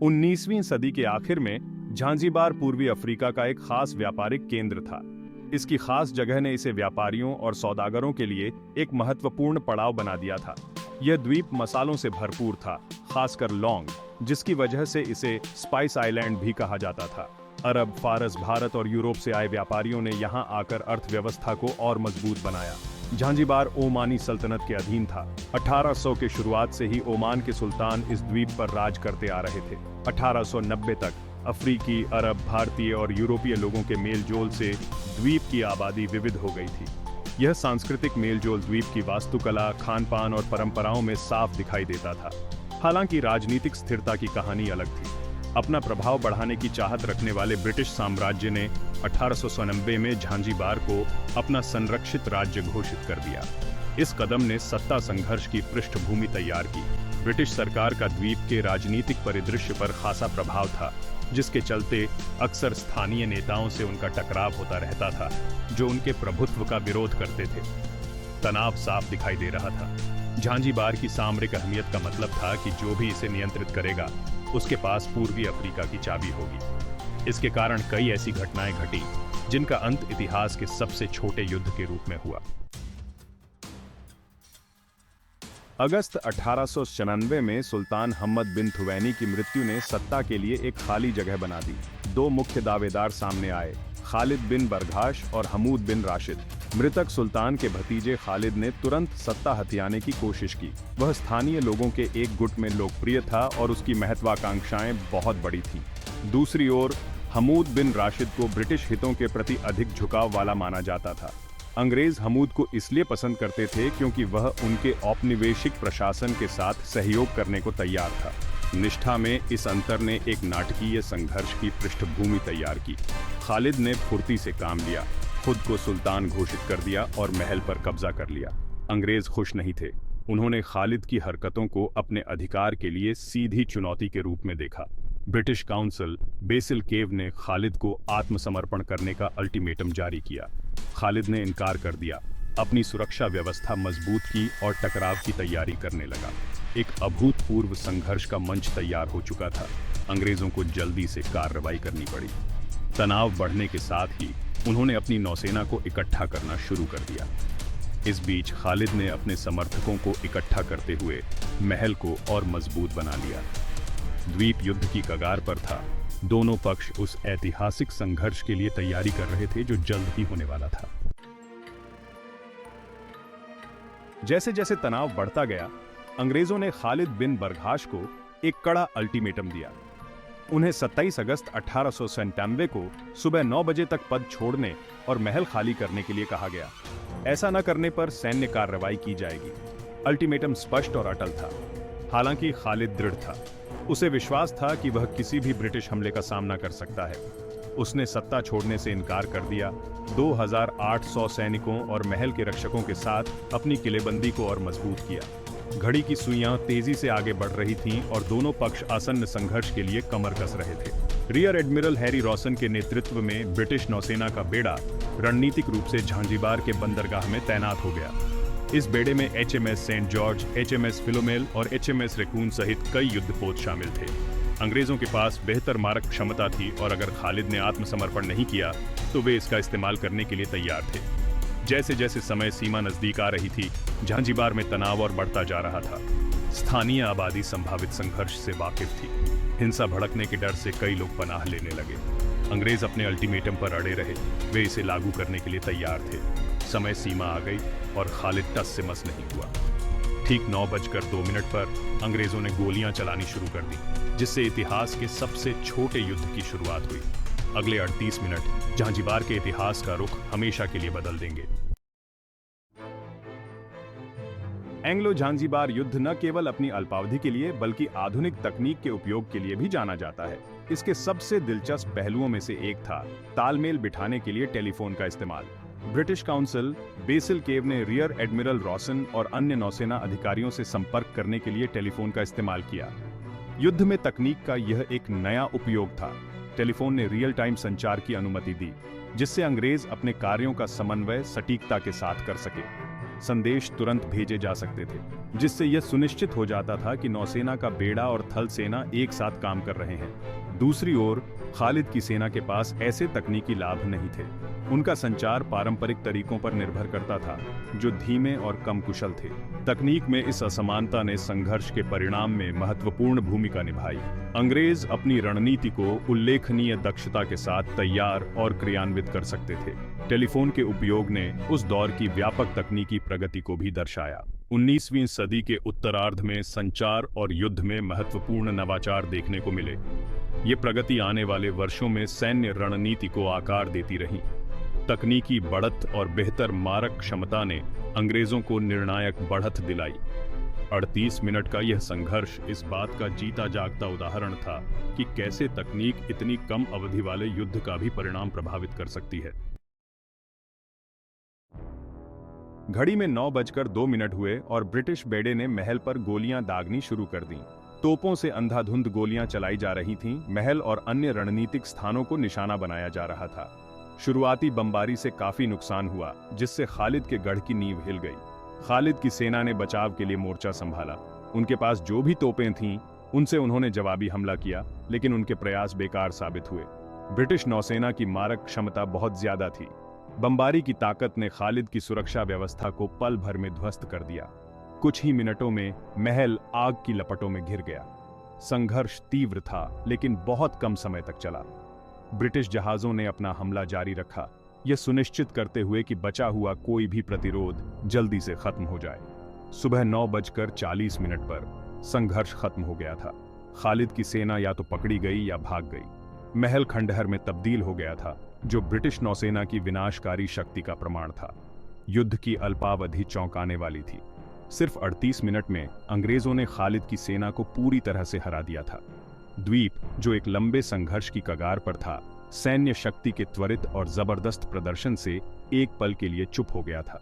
19वीं सदी के आखिर में झांझीबार पूर्वी अफ्रीका का एक खास व्यापारिक केंद्र था। इसकी खास जगह ने इसे व्यापारियों और सौदागरों के लिए एक महत्वपूर्ण पड़ाव बना दिया था। यह द्वीप मसालों से भरपूर था, खासकर लौंग, जिसकी वजह से इसे स्पाइस आइलैंड भी कहा जाता था। अरब, फारस, भारत और यूरोप से आए व्यापारियों ने यहाँ आकर अर्थव्यवस्था को और मजबूत बनाया। झांझीबार ओमानी सल्तनत के अधीन था। 1800 के शुरुआत से ही ओमान के सुल्तान इस द्वीप पर राज करते आ रहे थे। 1890 तक अफ्रीकी, अरब, भारतीय और यूरोपीय लोगों के मेलजोल से द्वीप की आबादी विविध हो गई थी। यह सांस्कृतिक मेलजोल द्वीप की वास्तुकला, खान-पान और परंपराओं में साफ दिखाई देता था। हालांकि राजनीतिक स्थिरता की कहानी अलग थी। अपना प्रभाव बढ़ाने की चाहत रखने वाले ब्रिटिश साम्राज्य ने 1899 में झांझीबार को अपना संरक्षित राज्य घोषित कर दिया। इस कदम ने सत्ता संघर्ष की पृष्ठभूमि तैयार की। ब्रिटिश सरकार का द्वीप के राजनीतिक परिदृश्य पर खासा प्रभाव था, जिसके चलते अक्सर स्थानीय नेताओं से उनका टकराव होता रहता था, जो उनके प्रभुत्व का विरोध करते थे। तनाव साफ दिखाई दे रहा था। झांझीबार की सामरिक अहमियत का मतलब था कि जो भी इसे नियंत्रित करेगा, उसके पास पूर्वी अफ्रीका की चाबी होगी। इसके कारण कई ऐसी घटनाएं घटी, जिनका अंत इतिहास के सबसे छोटे युद्ध के रूप में हुआ। अगस्त 1896 में सुल्तान हम्मद बिन थुवैनी की मृत्यु ने सत्ता के लिए एक खाली जगह बना दी। दो मुख्य दावेदार सामने आए, खालिद बिन बरगाश और हमूद बिन राशिद। मृतक सुल्तान के भतीजे खालिद ने तुरंत सत्ता हथियाने की कोशिश की। वह स्थानीय लोगों के एक गुट में लोकप्रिय था और उसकी महत्वाकांक्षाएं बहुत बड़ी थीं। दूसरी ओर हमूद बिन राशिद को ब्रिटिश हितों के प्रति अधिक झुकाव वाला माना जाता था। अंग्रेज हमूद को इसलिए पसंद करते थे क्योंकि वह उनके औपनिवेशिक प्रशासन के साथ सहयोग करने को तैयार था। निष्ठा में इस अंतर ने एक नाटकीय संघर्ष की पृष्ठभूमि तैयार की। खालिद ने फुर्ती से काम लिया, खुद को सुल्तान घोषित कर दिया और महल पर कब्जा कर लिया। अंग्रेज खुश नहीं थे। उन्होंने खालिद की हरकतों को अपने अधिकार के लिए सीधी चुनौती के रूप में देखा। ब्रिटिश काउंसिल बेसिल केव ने खालिद को आत्मसमर्पण करने का अल्टीमेटम जारी किया। खालिद ने इनकार कर दिया, अपनी सुरक्षा व्यवस्था मजबूत की और टकराव की तैयारी करने लगा। एक अभूतपूर्व संघर्ष का मंच तैयार हो चुका था। अंग्रेजों को जल्दी से कार्रवाई करनी पड़ी। तनाव बढ़ने के साथ ही उन्होंने अपनी नौसेना को इकट्ठा करना शुरू कर दिया। इस बीच खालिद ने अपने समर्थकों को इकट्ठा करते हुए महल को और मजबूत बना लिया। द्वीप युद्ध की कगार पर था। दोनों पक्ष उस ऐतिहासिक संघर्ष के लिए तैयारी कर रहे थे जो जल्द ही होने वाला था। जैसे जैसे तनाव बढ़ता गया, अंग्रेजों ने खालिद बिन बरगाश को एक कड़ा अल्टीमेटम दिया। उन्हें 27 अगस्त 1897 को सुबह 9 बजे तक पद छोड़ने और महल खाली करने के लिए कहा गया। ऐसा न करने पर सैन्य कार्रवाई की जाएगी। अल्टीमेटम स्पष्ट और अटल था। हालांकि खालिद दृढ़ था। उसे विश्वास था कि वह किसी भी ब्रिटिश हमले का सामना कर सकता है। उसने सत्ता छोड़ने से इनकार कर दिया। 2800 सैनिकों और महल के रक्षकों के साथ अपनी किलेबंदी को और मजबूत किया। घड़ी की सुइयां तेजी से आगे बढ़ रही थीं और दोनों पक्ष आसन्न संघर्ष के लिए कमर कस रहे थे। रियर एडमिरल हैरी रॉसन के नेतृत्व में ब्रिटिश नौसेना का बेड़ा रणनीतिक रूप से झांझीबार के बंदरगाह में तैनात हो गया। इस बेड़े में HMS सेंट जॉर्ज, HMS फिलोमेल और HMS रेकून सहित कई युद्धपोत शामिल थे। अंग्रेजों के पास बेहतर मारक क्षमता थी और अगर खालिद ने आत्मसमर्पण नहीं किया तो वे इसका इस्तेमाल करने के लिए तैयार थे। जैसे जैसे समय सीमा नजदीक आ रही थी, झांझीबार में तनाव और बढ़ता जा रहा था। स्थानीय आबादी संभावित संघर्ष से वाकिफ थी। हिंसा भड़कने के डर से कई लोग पनाह लेने लगे। अंग्रेज अपने अल्टीमेटम पर अड़े रहे। वे इसे लागू करने के लिए तैयार थे। समय सीमा आ गई और खालिद टस से मस नहीं हुआ। ठीक 9:02 पर अंग्रेजों ने गोलियां चलानी शुरू कर दी, जिससे इतिहास के सबसे छोटे युद्ध की शुरुआत हुई। अगले 38 मिनट झांझीबार के इतिहास का रुख हमेशा के लिए बदल देंगे। एंग्लो झांझीबार युद्ध न केवल अपनी अल्पावधि के लिए बल्कि आधुनिक तकनीक के उपयोग के लिए भी जाना जाता है। इसके सबसे दिलचस्प पहलुओं में से एक था तालमेल बिठाने के लिए टेलीफोन का इस्तेमाल। ब्रिटिश काउंसिल बेसिल केव ने रियर एडमिरल रॉसन और अन्य नौसेना अधिकारियों से संपर्क करने के लिए टेलीफोन का इस्तेमाल किया। युद्ध में तकनीक का यह एक नया उपयोग था। टेलीफोन ने रियल टाइम संचार की अनुमति दी, जिससे अंग्रेज अपने कार्यों का समन्वय सटीकता के साथ कर सके। संदेश तुरंत भेजे जा सकते थे, जिससे यह सुनिश्चित हो जाता था कि नौसेना का बेड़ा और थल सेना एक साथ काम कर रहे हैं। दूसरी ओर खालिद की सेना के पास ऐसे तकनीकी लाभ नहीं थे। उनका संचार पारंपरिक तरीकों पर निर्भर करता था, जो धीमे और कम कुशल थे। तकनीक में इस असमानता ने संघर्ष के परिणाम में महत्वपूर्ण भूमिका निभाई। अंग्रेज अपनी रणनीति को उल्लेखनीय दक्षता के साथ तैयार और क्रियान्वित कर सकते थे। टेलीफोन के उपयोग ने उस दौर की व्यापक तकनीकी प्रगति को भी दर्शाया। 19वीं सदी के उत्तरार्ध में संचार और युद्ध में महत्वपूर्ण नवाचार देखने को मिले। ये प्रगति आने वाले वर्षों में सैन्य रणनीति को आकार देती रही। तकनीकी बढ़त और बेहतर मारक क्षमता ने अंग्रेजों को निर्णायक बढ़त दिलाई। 38 मिनट का यह संघर्ष इस बात का जीता जागता उदाहरण था कि कैसे तकनीक इतनी कम अवधि वाले युद्ध का भी परिणाम प्रभावित कर सकती है। घड़ी में 9:02 हुए और ब्रिटिश बेड़े ने महल पर गोलियां दागनी शुरू कर दी। तोपों से अंधाधुंध गोलियां चलाई जा रही थीं। महल और अन्य रणनीतिक स्थानों को निशाना बनाया जा रहा था। शुरुआती बमबारी से काफी नुकसान हुआ, जिससे खालिद के गढ़ की नींव हिल गई। खालिद की सेना ने बचाव के लिए मोर्चा संभाला। उनके पास जो भी तोपें थीं, उनसे उन्होंने जवाबी हमला किया, लेकिन उनके प्रयास बेकार साबित हुए। ब्रिटिश नौसेना की मारक क्षमता बहुत ज्यादा थी। बमबारी की ताकत ने खालिद की सुरक्षा व्यवस्था को पल भर में ध्वस्त कर दिया। कुछ ही मिनटों में महल आग की लपटों में घिर गया। संघर्ष तीव्र था, लेकिन बहुत कम समय तक चला। ब्रिटिश जहाजों ने अपना हमला जारी रखा, यह सुनिश्चित करते हुए कि बचा हुआ कोई भी प्रतिरोध जल्दी से खत्म हो जाए। सुबह 9:40 पर संघर्ष खत्म हो गया था। खालिद की सेना या तो पकड़ी गई या भाग गई। महल खंडहर में तब्दील हो गया था, जो ब्रिटिश नौसेना की विनाशकारी शक्ति का प्रमाण था। युद्ध की अल्पावधि चौंकाने वाली थी। सिर्फ 38 मिनट में अंग्रेजों ने खालिद की सेना को पूरी तरह से हरा दिया था। द्वीप, जो एक लंबे संघर्ष की कगार पर था, सैन्य शक्ति के त्वरित और जबरदस्त प्रदर्शन से एक पल के लिए चुप हो गया था।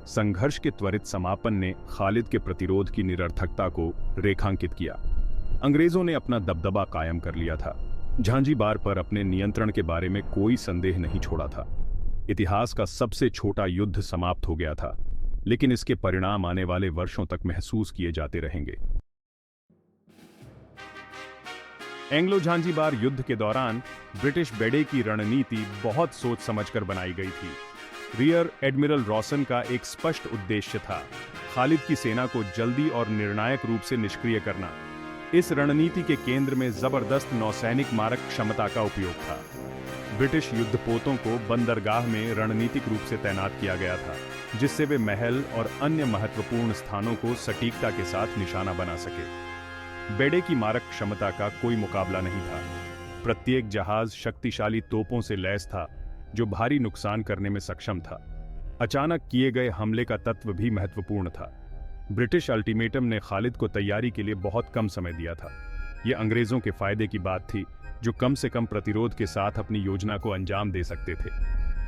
संघर्ष के त्वरित समापन ने खालिद के प्रतिरोध की निरर्थकता को रेखांकित किया। अंग्रेजों ने अपना दबदबा कायम कर लिया था। झांझीबार पर अपने नियंत्रण के बारे में कोई संदेह नहीं छोड़ा था। इतिहास का सबसे छोटा युद्ध समाप्त हो गया था, लेकिन इसके परिणाम आने वाले वर्षों तक महसूस किए जाते रहेंगे। एंग्लो झांझीबार युद्ध के दौरान ब्रिटिश बेड़े की रणनीति बहुत सोच समझकर बनाई गई थी। रियर एडमिरल रॉसन का एक स्पष्ट उद्देश्य था, खालिद की सेना को जल्दी और निर्णायक रूप से निष्क्रिय करना। इस रणनीति के केंद्र में जबरदस्त नौसैनिक मारक क्षमता का उपयोग था। ब्रिटिश युद्धपोतों को बंदरगाह में रणनीतिक रूप से तैनात किया गया था, जिससे वे महल और अन्य महत्वपूर्ण स्थानों को सटीकता के साथ निशाना बना सके। बेड़े की मारक क्षमता का कोई मुकाबला नहीं था। प्रत्येक जहाज शक्तिशाली तोपों से लैस था, जो भारी नुकसान करने में सक्षम था। अचानक किए गए हमले का तत्व भी महत्वपूर्ण था। ब्रिटिश अल्टीमेटम ने खालिद को तैयारी के लिए बहुत कम समय दिया था। यह अंग्रेजों के फायदे की बात थी, जो कम से कम प्रतिरोध के साथ अपनी योजना को अंजाम दे सकते थे।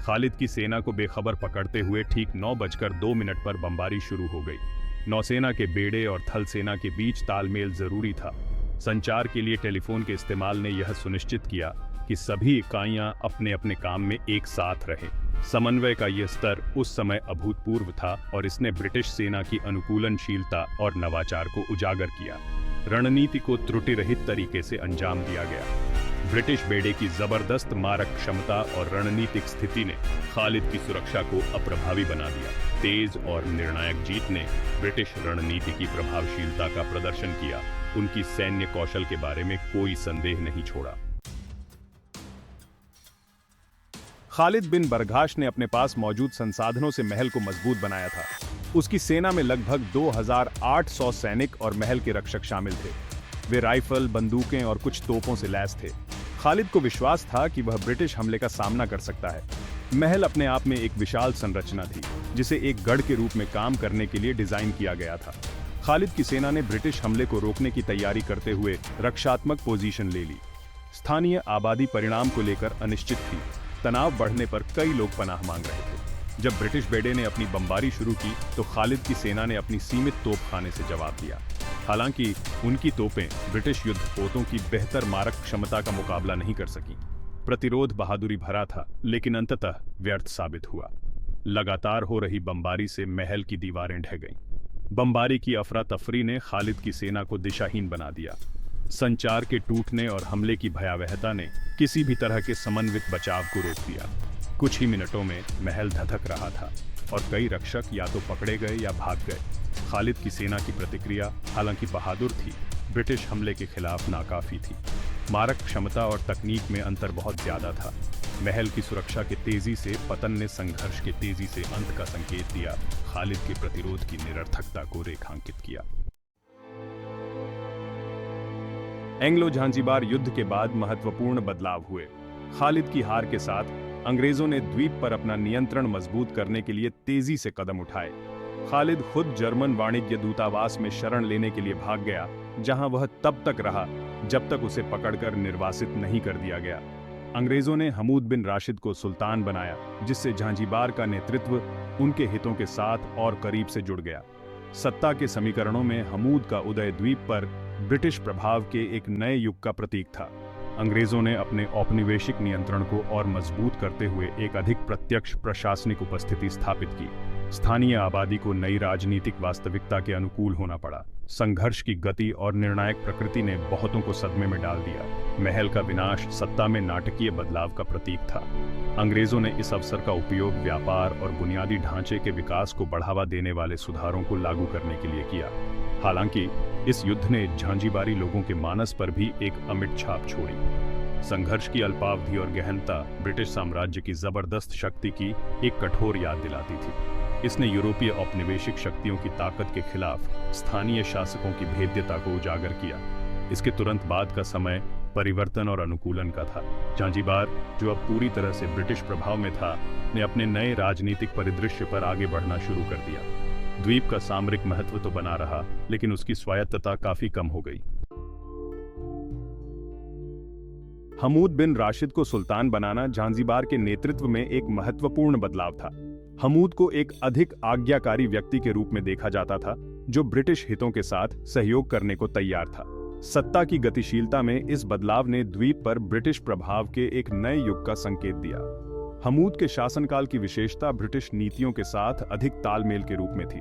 खालिद की सेना को बेखबर पकड़ते हुए ठीक 9:02 पर बमबारी शुरू हो गई। नौसेना के बेड़े और थल सेना के बीच तालमेल जरूरी था। संचार के लिए टेलीफोन के इस्तेमाल ने यह सुनिश्चित किया कि सभी इकाइयां अपने अपने काम में एक साथ रहें। समन्वय का यह स्तर उस समय अभूतपूर्व था और इसने ब्रिटिश सेना की अनुकूलनशीलता और नवाचार को उजागर किया। रणनीति को त्रुटि रहित तरीके से अंजाम दिया गया। ब्रिटिश बेड़े की जबरदस्त मारक क्षमता और रणनीतिक स्थिति ने खालिद की सुरक्षा को अप्रभावी बना दिया। तेज और निर्णायक जीत ने ब्रिटिश रणनीति की प्रभावशीलता का प्रदर्शन किया। उनकी सैन्य कौशल के बारे में कोई संदेह नहीं छोड़ा। खालिद बिन बरगाश ने अपने पास मौजूद संसाधनों से महल को मजबूत बनाया था। उसकी सेना में लगभग 2800 सैनिक और महल के रक्षक शामिल थे। वे राइफल, बंदूकें और कुछ तोपों से लैस थे। खालिद को विश्वास था कि वह ब्रिटिश हमले का सामना कर सकता है। महल अपने आप में एक विशाल संरचना थी, जिसे एक गढ़ के रूप में काम करने के लिए डिजाइन किया गया था। खालिद की सेना ने ब्रिटिश हमले को रोकने की तैयारी करते हुए रक्षात्मक पोजीशन ले ली। स्थानीय आबादी परिणाम को लेकर अनिश्चित थी। तनाव बढ़ने पर कई लोग पनाह मांग रहे थे। जब ब्रिटिश बेड़े ने अपनी बमबारी शुरू की, तो खालिद की सेना ने अपनी सीमित तोपखाने से जवाब दिया। हालांकि उनकी तोपें ब्रिटिश युद्धपोतों की बेहतर मारक क्षमता का मुकाबला नहीं कर सकी। प्रतिरोध बहादुरी भरा था, लेकिन अंततः व्यर्थ साबित हुआ। लगातार हो रही बमबारी से महल की दीवारें ढह गईं। बमबारी की अफरा तफरी ने खालिद की सेना को दिशाहीन बना दिया। संचार के टूटने और हमले की भयावहता ने किसी भी तरह के समन्वित बचाव को रोक दिया। कुछ ही मिनटों में महल धधक रहा था और कई रक्षक या तो पकड़े गए या भाग गए। खालिद की सेना की प्रतिक्रिया हालांकि बहादुर थी, ब्रिटिश हमले के खिलाफ नाकाफी थी। मारक क्षमता और तकनीक में अंतर बहुत ज्यादा था। महल की सुरक्षा के तेजी से पतन ने संघर्ष के तेजी से अंत का संकेत दिया, खालिद के प्रतिरोध की निरर्थकता को रेखांकित किया। एंग्लो झांझीबार युद्ध के बाद महत्वपूर्ण बदलाव हुए। खालिद की हार के साथ अंग्रेजों ने द्वीप पर अपना नियंत्रण मजबूत करने के लिए तेजी से कदम उठाए। खालिद खुद जर्मन वाणिज्य दूतावास में शरण लेने के लिए भाग गया, जहां वह तब तक रहा जब तक उसे पकड़कर निर्वासित नहीं कर दिया गया। अंग्रेजों ने हमूद बिन राशिद को सुल्तान बनाया, जिससे झांझीबार का नेतृत्व उनके हितों के साथ और करीब से जुड़ गया। सत्ता के समीकरणों में हमूद का उदय द्वीप पर ब्रिटिश प्रभाव के एक नए युग का प्रतीक था। अंग्रेजों ने अपने औपनिवेशिक नियंत्रण को और मजबूत करते हुए एक अधिक प्रत्यक्ष प्रशासनिक उपस्थिति स्थापित की। स्थानीय आबादी को नई राजनीतिक वास्तविकता के अनुकूल होना पड़ा। संघर्ष की गति और निर्णायक प्रकृति ने बहुतों को सदमे में डाल दिया। महल का विनाश सत्ता में नाटकीय बदलाव का प्रतीक था। अंग्रेजों ने इस अवसर का उपयोग व्यापार और बुनियादी ढांचे के विकास को बढ़ावा देने वाले सुधारों को लागू करने के लिए किया। हालांकि इस युद्ध ने झांझीबारी लोगों के मानस पर भी एक अमिट छाप छोड़ी। संघर्ष की अल्पावधि और गहनता ब्रिटिश साम्राज्य की जबरदस्त शक्ति की एक कठोर याद दिलाती थी। इसने यूरोपीय औपनिवेशिक शक्तियों की ताकत के खिलाफ स्थानीय शासकों की भेद्यता को उजागर किया। इसके तुरंत बाद का समय परिवर्तन और अनुकूलन का था। झांझीबार, जो अब पूरी तरह से ब्रिटिश प्रभाव में था, ने अपने नए राजनीतिक परिदृश्य पर आगे बढ़ना शुरू कर दिया। द्वीप का सामरिक महत्व तो बना रहा, लेकिन उसकी स्वायत्तता काफी कम हो गई। हमूद बिन राशिद को सुल्तान बनाना झांझीबार के नेतृत्व में एक महत्वपूर्ण बदलाव था। हमूद को एक अधिक आज्ञाकारी व्यक्ति के रूप में देखा जाता था, जो ब्रिटिश हितों के साथ सहयोग करने को तैयार था। सत्ता की गतिशीलता में इस बदलाव ने द्वीप पर ब्रिटिश प्रभाव के एक नए युग का संकेत दिया। हमूद के शासनकाल की विशेषता ब्रिटिश नीतियों के साथ अधिक तालमेल के रूप में थी।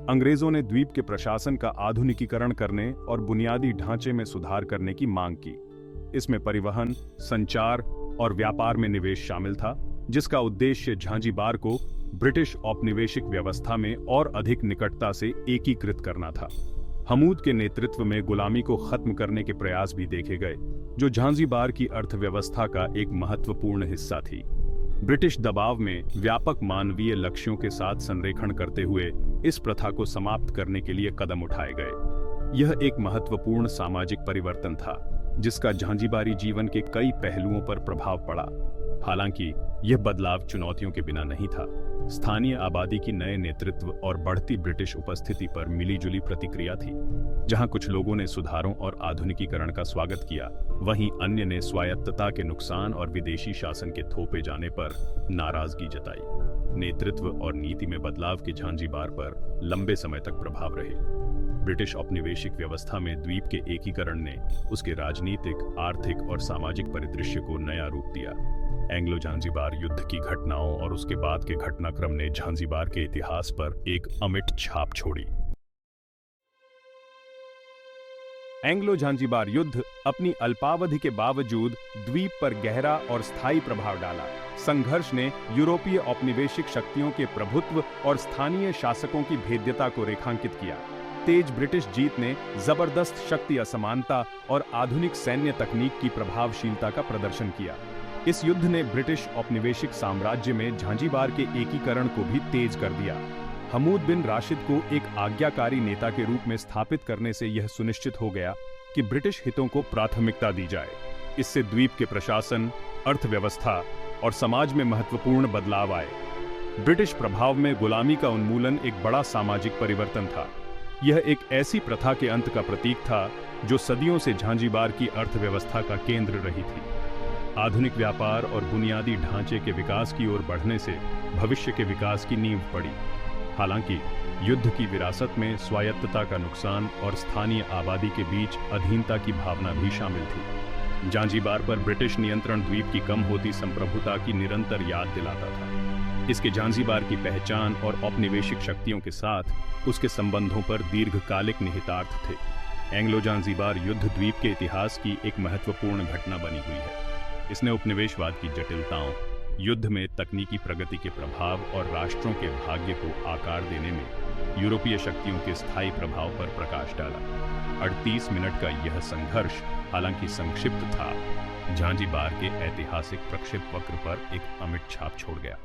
अंग्रेजों ने द्वीप के प्रशासन का आधुनिकीकरण करने और बुनियादी ढांचे में सुधार करने की मांग की। इसमें परिवहन, संचार और व्यापार में निवेश शामिल था, जिसका उद्देश्य झांझीबार को ब्रिटिश औपनिवेशिक व्यवस्था में और अधिक निकटता से एकीकृत करना था। हमूद के नेतृत्व में गुलामी को खत्म करने के प्रयास भी देखे गए, जो झांझीबार की अर्थव्यवस्था का एक महत्वपूर्ण हिस्सा थी। ब्रिटिश दबाव में व्यापक मानवीय लक्ष्यों के साथ संरेखण करते हुए इस प्रथा को समाप्त करने के लिए कदम उठाए गए। यह एक महत्वपूर्ण सामाजिक परिवर्तन था, जिसका झांझीबारी जीवन के कई पहलुओं पर प्रभाव पड़ा। हालांकि यह बदलाव चुनौतियों के बिना नहीं था। स्थानीय आबादी की नए नेतृत्व और बढ़ती ब्रिटिश उपस्थिति पर मिलीजुली प्रतिक्रिया थी। जहां कुछ लोगों ने सुधारों और आधुनिकीकरण का स्वागत किया, वहीं अन्य ने स्वायत्तता के नुकसान और विदेशी शासन के थोपे जाने पर नाराजगी जताई। नेतृत्व और नीति में बदलाव के झांझीबार पर लंबे समय तक प्रभाव रहे। ब्रिटिश औपनिवेशिक व्यवस्था में द्वीप के एकीकरण ने उसके राजनीतिक, आर्थिक और सामाजिक परिदृश्य को नया रूप दिया। एंग्लो झांझीबार युद्ध की घटनाओं और उसके बाद के घटनाक्रम ने झांझीबार के इतिहास पर एक अमिट छाप छोड़ी। एंग्लो झांझीबार युद्ध अपनी अल्पावधि के बावजूद द्वीप पर गहरा और स्थायी प्रभाव डाला। संघर्ष ने यूरोपीय औपनिवेशिक शक्तियों के प्रभुत्व और स्थानीय शासकों की भेद्यता को रेखांकित किया। तेज ब्रिटिश जीत ने जबरदस्त शक्ति असमानता और आधुनिक सैन्य तकनीक की प्रभावशीलता का प्रदर्शन किया। इस युद्ध ने ब्रिटिश औपनिवेशिक साम्राज्य में झांझीबार के एकीकरण को भी तेज कर दिया। हमूद बिन राशिद को एक आज्ञाकारी नेता के रूप में स्थापित करने से यह सुनिश्चित हो गया कि ब्रिटिश हितों को प्राथमिकता दी जाए। इससे द्वीप के प्रशासन, अर्थव्यवस्था और समाज में महत्वपूर्ण बदलाव आए। ब्रिटिश प्रभाव में गुलामी का उन्मूलन एक बड़ा सामाजिक परिवर्तन था। यह एक ऐसी प्रथा के अंत का प्रतीक था जो सदियों से झांझीबार की अर्थव्यवस्था का केंद्र रही थी। आधुनिक व्यापार और बुनियादी ढांचे के विकास की ओर बढ़ने से भविष्य के विकास की नींव पड़ी। हालांकि युद्ध की विरासत में स्वायत्तता का नुकसान और स्थानीय आबादी के बीच अधीनता की भावना भी शामिल थी। झांझीबार पर ब्रिटिश नियंत्रण द्वीप की कम होती संप्रभुता की निरंतर याद दिलाता था। इसके जांजीबार की पहचान और औपनिवेशिक शक्तियों के साथ उसके संबंधों पर दीर्घकालिक निहितार्थ थे। एंग्लो जांजीबार युद्ध द्वीप के इतिहास की एक महत्वपूर्ण घटना बनी हुई है। इसने उपनिवेशवाद की जटिलताओं, युद्ध में तकनीकी प्रगति के प्रभाव और राष्ट्रों के भाग्य को आकार देने में यूरोपीय शक्तियों के स्थायी प्रभाव पर प्रकाश डाला। 38 मिनट का यह संघर्ष, हालांकि संक्षिप्त था, जांजीबार के ऐतिहासिक प्रक्षेपवक्र पर एक अमिट छाप छोड़ गया।